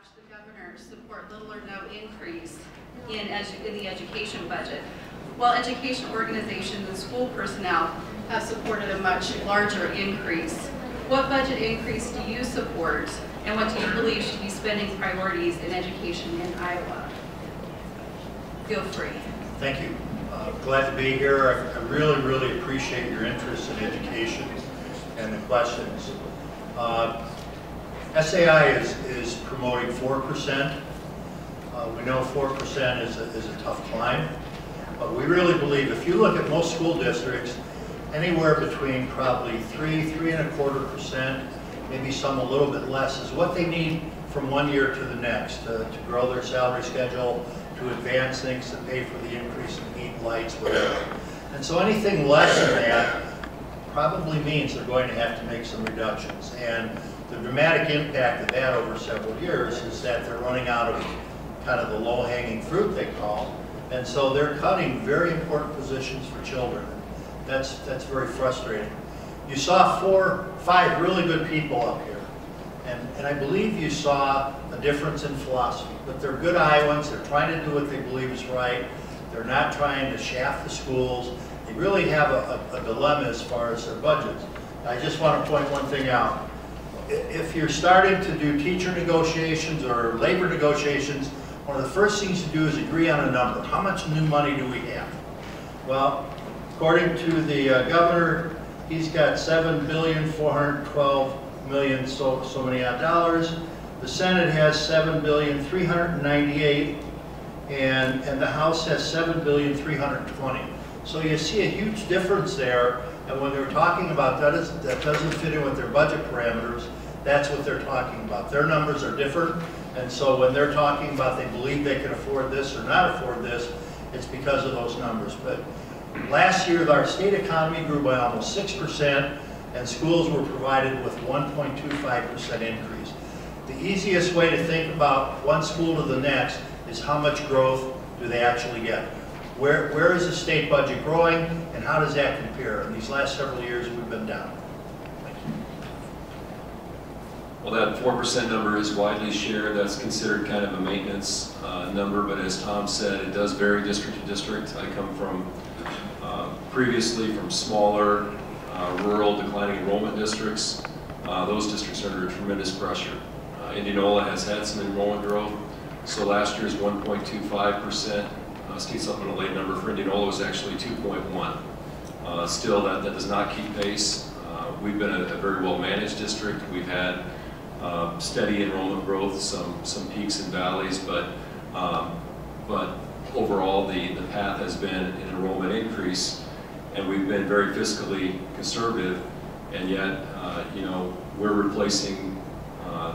watched the governor support little or no increase in the education budget, while education organizations and school personnel have supported a much larger increase. What budget increase do you support, and what do you believe should be spending priorities in education in Iowa? Feel free. Thank you. Glad to be here. I really, really appreciate your interest in education and the questions. SAI is promoting 4%. We know 4% is a tough climb, but we really believe if you look at most school districts, anywhere between probably 3.25%, maybe some a little bit less, is what they need from one year to the next to grow their salary schedule, to advance things, to pay for the increase in heat, lights, whatever. And so anything less than that probably means they're going to have to make some reductions. And the dramatic impact of that over several years is that they're running out of kind of the low-hanging fruit, they call, and so they're cutting very important positions for children. That's very frustrating. You saw 4, 5 really good people up here, and I believe you saw a difference in philosophy, but they're good Iowans. They're trying to do what they believe is right. They're not trying to shaft the schools. They really have a dilemma as far as their budgets. I just want to point one thing out. If you're starting to do teacher negotiations or labor negotiations, one of the first things to do is agree on a number. How much new money do we have? Well, according to the governor, he's got $7,412,000,000, so many odd dollars. The Senate has $7,398,000,000, and the House has $7,320,000,000. So you see a huge difference there. And when they're talking about that doesn't fit in with their budget parameters, that's what they're talking about. Their numbers are different, and so when they're talking about they believe they can afford this or not afford this, it's because of those numbers. But last year, our state economy grew by almost 6%, and schools were provided with 1.25% increase. The easiest way to think about one school to the next is how much growth do they actually get? Where is the state budget growing, and how does that compare? In these last several years, we've been down. Thank you. Well, that 4% number is widely shared. That's considered kind of a maintenance number, but as Tom said, it does vary district to district. I come from previously from smaller, rural, declining enrollment districts. Those districts are under tremendous pressure. Indianola has had some enrollment growth, so last year's 1.25%. State supplemental aid number for Indianola was actually 2.1. Still, that does not keep pace. We've been a very well-managed district. We've had steady enrollment growth, some peaks and valleys, but overall the path has been an enrollment increase, and we've been very fiscally conservative, and yet we're replacing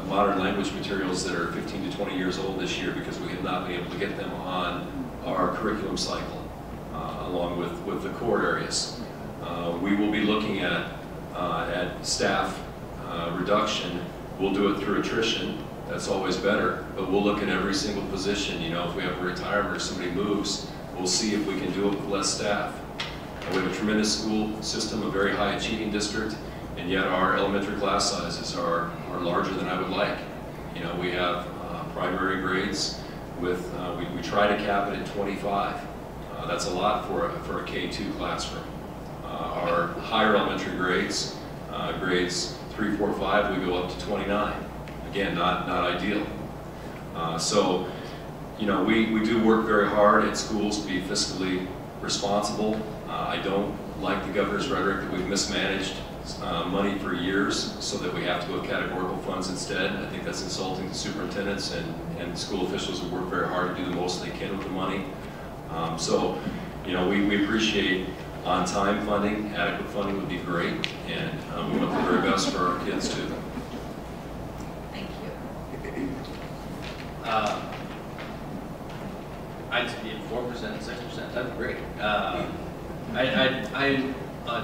modern language materials that are 15 to 20 years old this year because we have not been able to get them on our curriculum cycle, along with the core areas. We will be looking at staff reduction. We'll do it through attrition. That's always better, but we'll look at every single position. If we have a retirement or somebody moves, we'll see if we can do it with less staff. We have a tremendous school system, a very high achieving district, and yet our elementary class sizes are larger than I would like. We have primary grades with, we try to cap it at 25. That's a lot for a K-2 classroom. Our higher elementary grades, grades 3, 4, 5, we go up to 29. Again, not ideal. So, we do work very hard at schools to be fiscally responsible. I don't like the governor's rhetoric that we've mismanaged money for years so that we have to have categorical funds instead. I think that's insulting to superintendents and school officials who work very hard to do the most they can with the money. We appreciate on-time funding. Adequate funding would be great, and we want the very best for our kids too. Thank you. I'd say 4%, 6%, that's great. I'm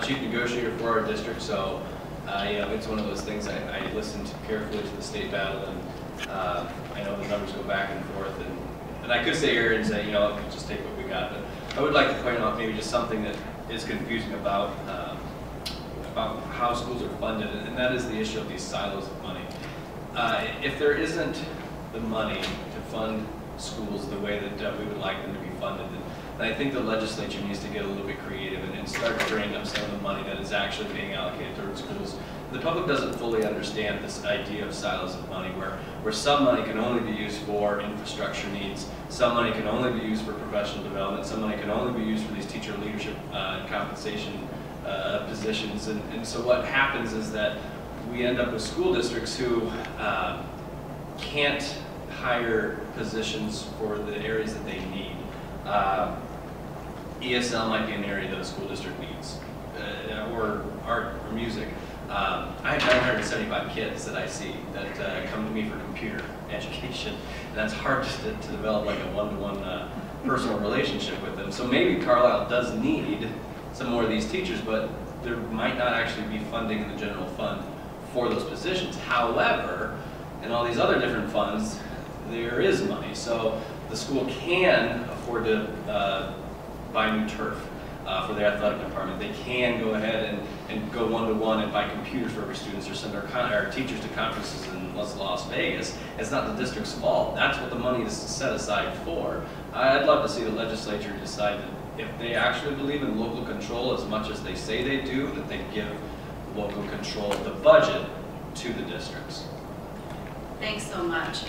chief negotiator for our district, so it's one of those things I listened carefully to the state battle, and I know the numbers go back and forth, and I could stay here and say, just take what we got, but I would like to point out maybe just something that is confusing about how schools are funded, and that is the issue of these silos of money. If there isn't the money to fund schools the way that we would like them to be funded. And I think the legislature needs to get a little bit creative and start freeing up some of the money that is actually being allocated towards schools. The public doesn't fully understand this idea of silos of money, where some money can only be used for infrastructure needs, some money can only be used for professional development, some money can only be used for these teacher leadership and compensation positions. And so what happens is that we end up with school districts who can't hire positions for the areas that they need. ESL might be an area that a school district needs, or art or music. I have 975 kids that I see that come to me for computer education, and that's hard to develop like a one-to-one personal relationship with them. So maybe Carlisle does need some more of these teachers, but there might not actually be funding in the general fund for those positions. However, in all these other different funds, there is money. So the school can afford to buy new turf for their athletic department. They can go ahead and go one-to-one and buy computers for every student, or send our teachers to conferences in Las Vegas. It's not the district's fault. That's what the money is set aside for. I'd love to see the legislature decide that if they actually believe in local control as much as they say they do, that they give local control of the budget to the districts. Thanks so much.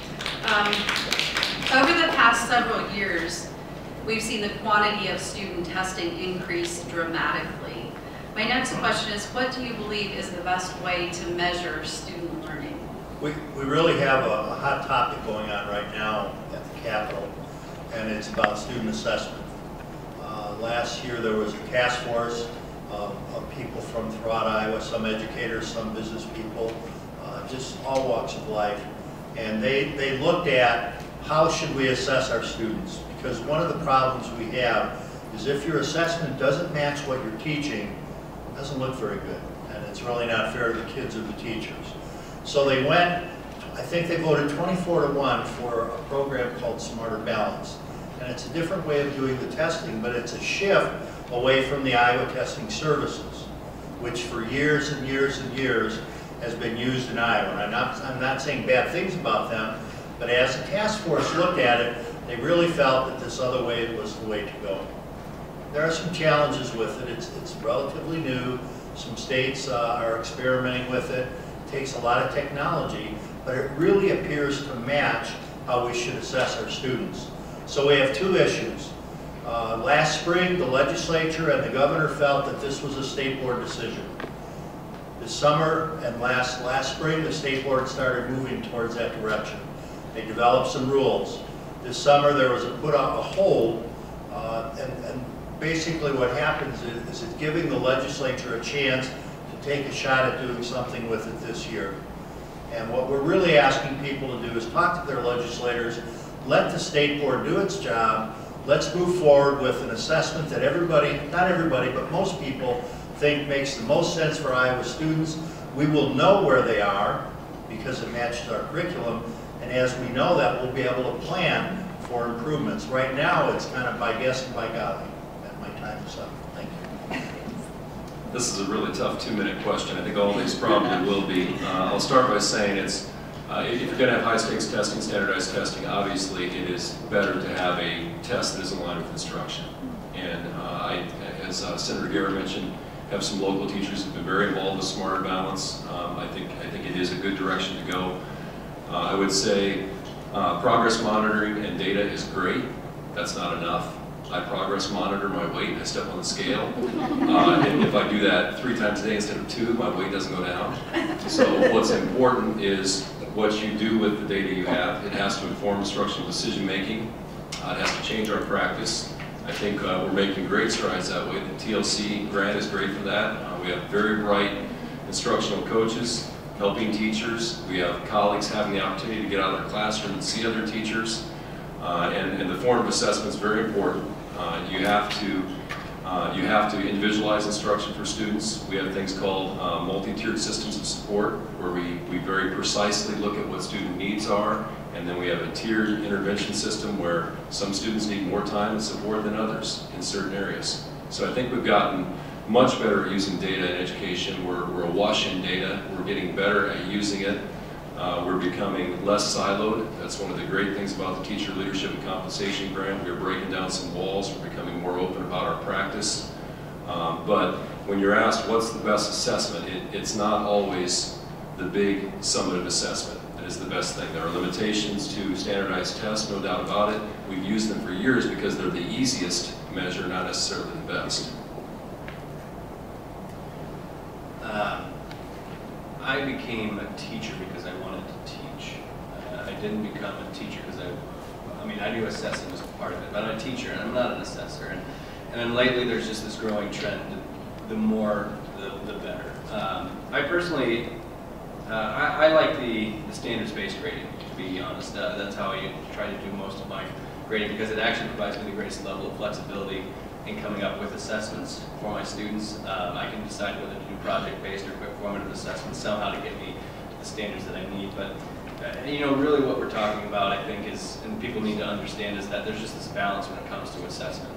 Over the past several years, we've seen the quantity of student testing increase dramatically. My next question is, what do you believe is the best way to measure student learning? We really have a hot topic going on right now at the Capitol, and it's about student assessment. Last year there was a task force of people from throughout Iowa, some educators, some business people, just all walks of life. And they looked at how should we assess our students, because one of the problems we have is if your assessment doesn't match what you're teaching, it doesn't look very good, and it's really not fair to the kids or the teachers. So they went, I think they voted 24-1 for a program called Smarter Balance, and it's a different way of doing the testing, but it's a shift away from the Iowa Testing Services, which for years and years and years has been used in Iowa. And I'm not saying bad things about them, but as the task force looked at it, they really felt that this other way was the way to go. There are some challenges with it. It's relatively new. Some states are experimenting with it. It takes a lot of technology, but it really appears to match how we should assess our students. So we have two issues. Last spring, the legislature and the governor felt that this was a state board decision. This summer and last spring, the state board started moving towards that direction. They developed some rules. This summer, there was put out a hold, and basically what happens is it's giving the legislature a chance to take a shot at doing something with it this year. And what we're really asking people to do is talk to their legislators, let the state board do its job. Let's move forward with an assessment that everybody, not everybody, but most people think makes the most sense for Iowa students. We will know where they are because it matches our curriculum, and as we know that, we'll be able to plan for improvements. Right now, it's kind of by guess and by golly. And my time is up. Thank you. This is a really tough 2-minute question. I think all these probably will be. I'll start by saying it's if you're going to have high-stakes testing, standardized testing, obviously it is better to have a test that is in line with instruction. And as Senator Garrett mentioned, have some local teachers who've been very involved with Smarter Balance. I think it is a good direction to go. I would say progress monitoring and data is great. That's not enough. I progress monitor my weight, I step on the scale. And if I do that 3 times a day instead of 2, my weight doesn't go down. So what's important is what you do with the data you have. It has to inform instructional decision making. It has to change our practice. I think we're making great strides that way. The TLC grant is great for that. We have very bright instructional coaches helping teachers. We have colleagues having the opportunity to get out of their classroom and see other teachers. And the form of assessment is very important. You have to individualize instruction for students. We have things called multi-tiered systems of support, where we very precisely look at what student needs are, and then we have a tiered intervention system where some students need more time and support than others in certain areas. So I think we've gotten much better at using data in education. We're awash in data. We're getting better at using it. We're becoming less siloed. That's one of the great things about the Teacher Leadership and Compensation Grant. We're breaking down some walls. We're becoming more open about our practice. But when you're asked what's the best assessment, it's not always the big summative assessment that is the best thing. There are limitations to standardized tests, no doubt about it. We've used them for years because they're the easiest measure, not necessarily the best. I became a teacher because I wanted to teach. I didn't become a teacher because I knew assessing was part of it, but I'm a teacher and I'm not an assessor. And then lately there's just this growing trend, the more, the better. I personally, I like the standards-based grading, to be honest. That's how I try to do most of my grading because it actually provides me the greatest level of flexibility in coming up with assessments for my students. I can decide whether to do project-based or quick formative assessments somehow to get me to the standards that I need. But really what we're talking about, I think, is, and people need to understand, is that there's just this balance when it comes to assessment.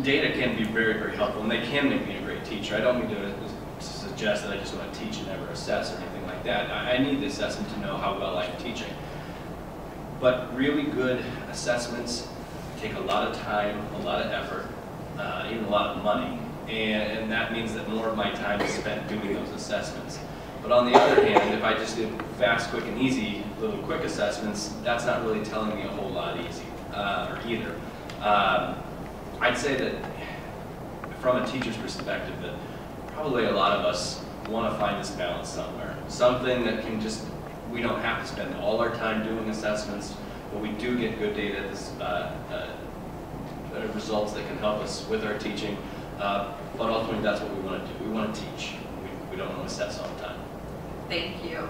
Data can be very, very helpful, and they can make me a great teacher. I don't mean to suggest that I just want to teach and never assess or anything like that. I need the assessment to know how well I'm teaching. But really good assessments take a lot of time, a lot of effort, even a lot of money, and that means that more of my time is spent doing those assessments. But on the other hand, if I just did fast, quick, and easy, little quick assessments, that's not really telling me a whole lot either. I'd say that from a teacher's perspective, that probably a lot of us want to find this balance somewhere. Something that can just, we don't have to spend all our time doing assessments, but we do get good data, results that can help us with our teaching. But ultimately, that's what we want to do. We want to teach. We don't want to assess all the time. Thank you.